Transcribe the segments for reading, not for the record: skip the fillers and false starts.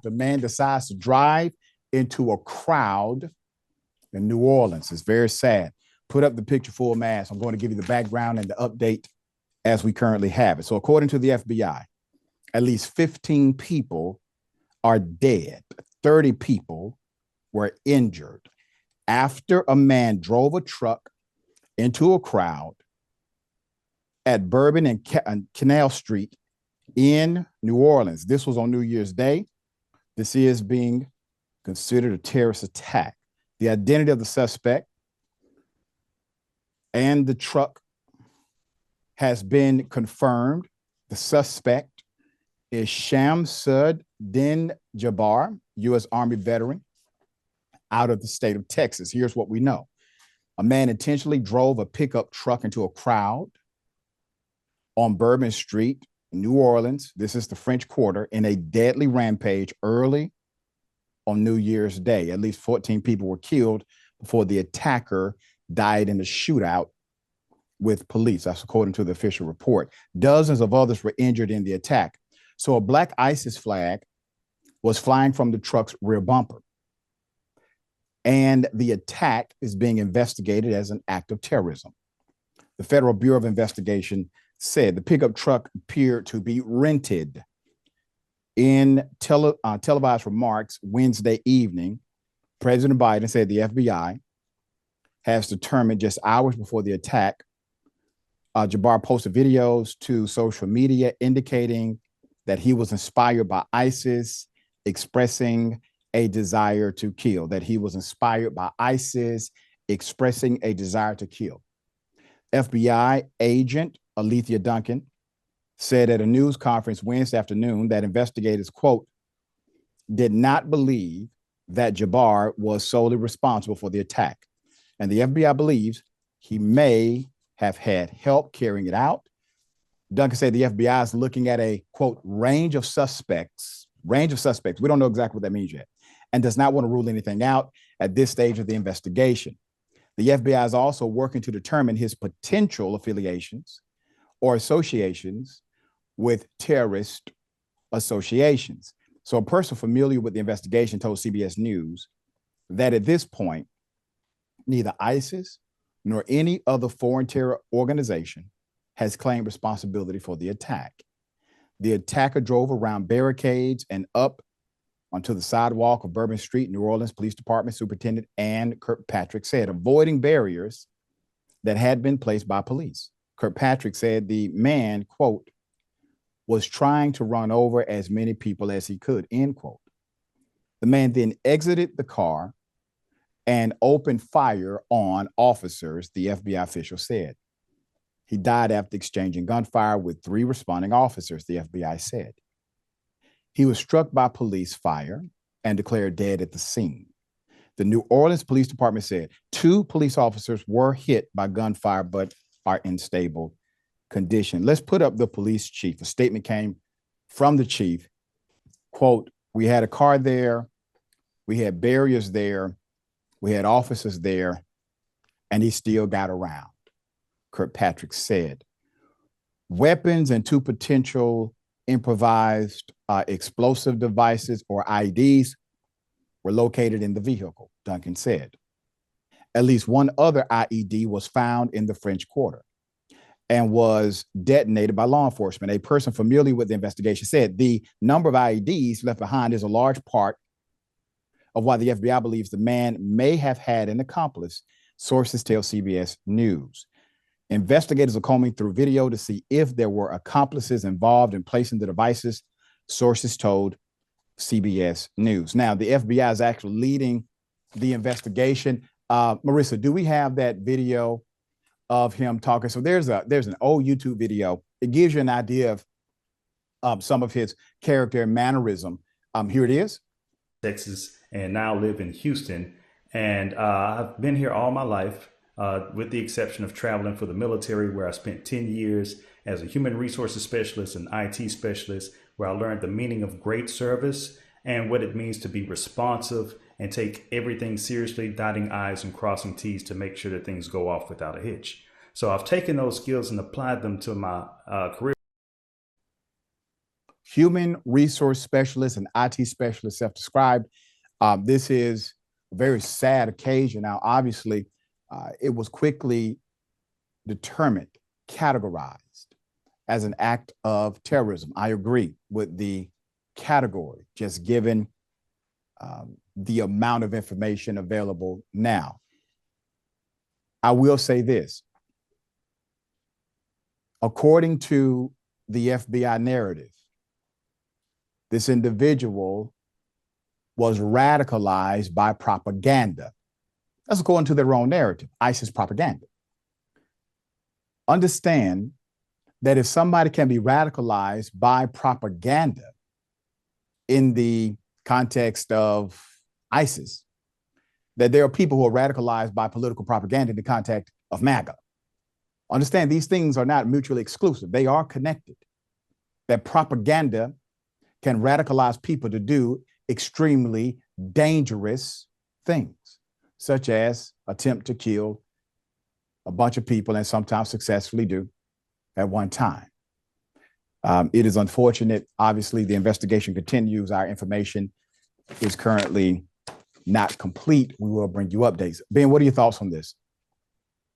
The man decides to drive into a crowd in New Orleans. It's very sad. Put up the picture full mass. I'm going to give you the background and the update as we currently have it. So according to the FBI, at least 15 people are dead. 30 people were injured after a man drove a truck into a crowd at Bourbon and Canal Street in New Orleans. This was on New Year's Day. This is being considered a terrorist attack. The identity of the suspect and the truck has been confirmed. The suspect is Shamsud Din Jabbar, U.S. Army veteran out of the state of Texas. Here's what we know. A man intentionally drove a pickup truck into a crowd on Bourbon Street, New Orleans. This is the French Quarter, in a deadly rampage early on New Year's Day. At least 14 people were killed before the attacker died in a shootout with police. That's according to the official report. Dozens of others were injured in the attack. So a black ISIS flag was flying from the truck's rear bumper. And the attack is being investigated as an act of terrorism. The Federal Bureau of Investigation said the pickup truck appeared to be rented. In televised remarks Wednesday evening, President Biden said the FBI has determined just hours before the attack, Jabbar posted videos to social media indicating that he was inspired by ISIS, expressing a desire to kill, that he was inspired by ISIS, expressing a desire to kill. FBI agent Alethea Duncan said at a news conference Wednesday afternoon that investigators, quote, did not believe that Jabbar was solely responsible for the attack. And the FBI believes he may have had help carrying it out. Duncan said the FBI is looking at a, quote, range of suspects. We don't know exactly what that means yet, and does not want to rule anything out at this stage of the investigation. The FBI is also working to determine his potential affiliations or associations with terrorist associations. So a person familiar with the investigation told CBS News that at this point, neither ISIS nor any other foreign terror organization has claimed responsibility for the attack. The attacker drove around barricades and up onto the sidewalk of Bourbon Street. New Orleans Police Department Superintendent Ann Kirkpatrick said, avoiding barriers that had been placed by police. Kirkpatrick said the man, quote, was trying to run over as many people as he could, end quote. The man then exited the car and opened fire on officers, the FBI official said. He died after exchanging gunfire with 3 responding officers, the FBI said. He was struck by police fire and declared dead at the scene. The New Orleans Police Department said 2 police officers were hit by gunfire but are in stable condition. Let's put up the police chief. A statement came from the chief. Quote, we had a car there, we had barriers there, we had officers there, and he still got around, Kirkpatrick said. Weapons and 2 potential improvised explosive devices or IEDs were located in the vehicle, Duncan said. At least 1 other IED was found in the French Quarter and was detonated by law enforcement. A person familiar with the investigation said the number of IEDs left behind is a large part of why the FBI believes the man may have had an accomplice, sources tell CBS News. Investigators are combing through video to see if there were accomplices involved in placing the devices, sources told CBS News. Now, the FBI is actually leading the investigation. Marissa, do we have that video of him talking? So there's an old YouTube video. It gives you an idea of some of his character and mannerism. Here it is. Texas, and now live in Houston. And I've been here all my life, with the exception of traveling for the military, where I spent 10 years as a human resources specialist and IT specialist, where I learned the meaning of great service and what it means to be responsive and take everything seriously, dotting I's and crossing T's to make sure that things go off without a hitch. So I've taken those skills and applied them to my career. human resource specialist and IT specialist, self-described. This is a very sad occasion. Now, obviously, it was quickly determined, categorized as an act of terrorism. I agree with the category, just given the amount of information available now. I will say this. According to the FBI narrative, this individual was radicalized by propaganda. That's according to their own narrative, ISIS propaganda. Understand that if somebody can be radicalized by propaganda in the context of ISIS, that there are people who are radicalized by political propaganda in the context of MAGA. Understand these things are not mutually exclusive. They are connected. That propaganda can radicalize people to do extremely dangerous things, such as attempt to kill a bunch of people, and sometimes successfully do at one time. It is unfortunate. Obviously, the investigation continues. Our information is currently not complete. We will bring you updates. Ben, what are your thoughts on this?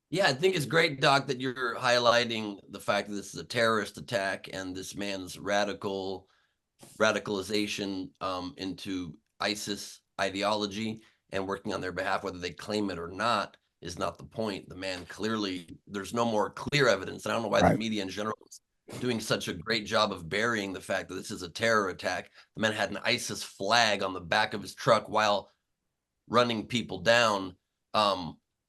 Yeah, I think it's great, Doc, that you're highlighting the fact that this is a terrorist attack and this man's radicalization into ISIS ideology and working on their behalf, whether they claim it or not, is not the point. The man clearly, there's no more clear evidence. And I don't know why the media in general is doing such a great job of burying the fact that this is a terror attack. The man had an ISIS flag on the back of his truck while running people down,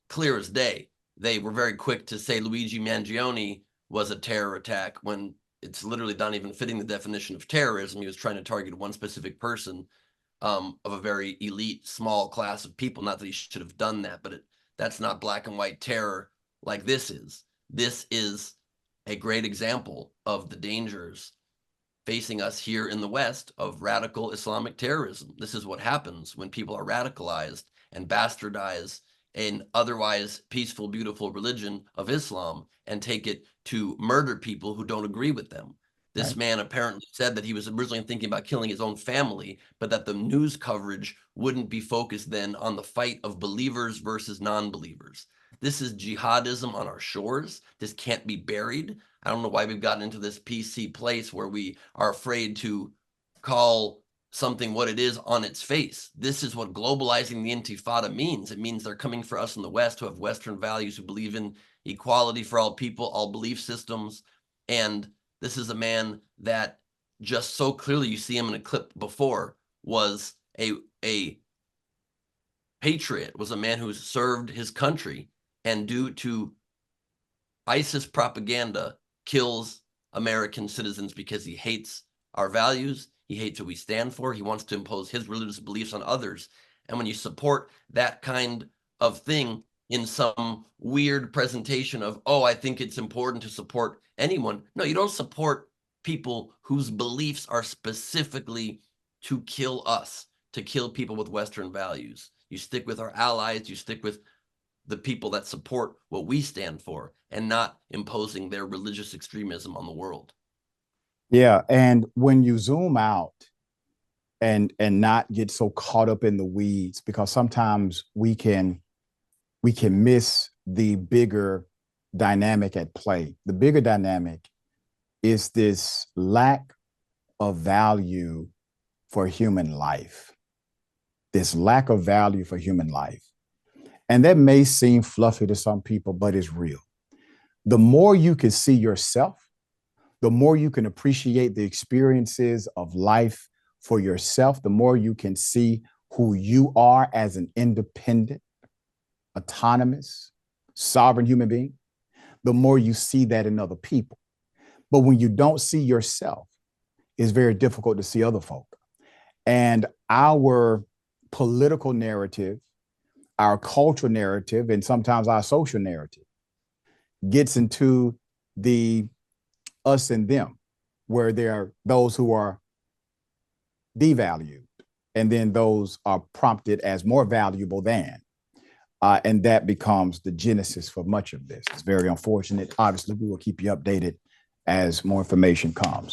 clear as day. They were very quick to say Luigi Mangione was a terror attack when it's literally not even fitting the definition of terrorism. He was trying to target one specific person of a very elite, small class of people. Not that he should have done that, but that's not black and white terror like this is. This is a great example of the dangers facing us here in the West of radical Islamic terrorism. This is what happens when people are radicalized and bastardize an otherwise peaceful, beautiful religion of Islam and take it to murder people who don't agree with them. This man apparently said that he was originally thinking about killing his own family, but that the news coverage wouldn't be focused then on the fight of believers versus non-believers. This is jihadism on our shores. This can't be buried. I don't know why we've gotten into this PC place where we are afraid to call something what it is on its face. This is what globalizing the Intifada means. It means they're coming for us in the West who have Western values, who believe in equality for all people, all belief systems. And this is a man that just so clearly, you see him in a clip before, was a patriot, was a man who served his country, and due to ISIS propaganda kills American citizens because he hates our values. He hates what we stand for. He wants to impose his religious beliefs on others. And when you support that kind of thing in some weird presentation of, oh, I think it's important to support anyone. No, you don't support people whose beliefs are specifically to kill us, to kill people with Western values. You stick with our allies. You stick with the people that support what we stand for and not imposing their religious extremism on the world. Yeah, and when you zoom out and not get so caught up in the weeds, because sometimes we can miss the bigger dynamic at play. The bigger dynamic is this lack of value for human life. This lack of value for human life. And that may seem fluffy to some people, but it's real. The more you can see yourself, the more you can appreciate the experiences of life for yourself, the more you can see who you are as an independent, autonomous, sovereign human being, the more you see that in other people. But when you don't see yourself, it's very difficult to see other folk. And our political narrative, our cultural narrative, and sometimes our social narrative gets into the us and them, where there are those who are devalued, and then those are prompted as more valuable than. And that becomes the genesis for much of this. It's very unfortunate. Obviously, we will keep you updated as more information comes.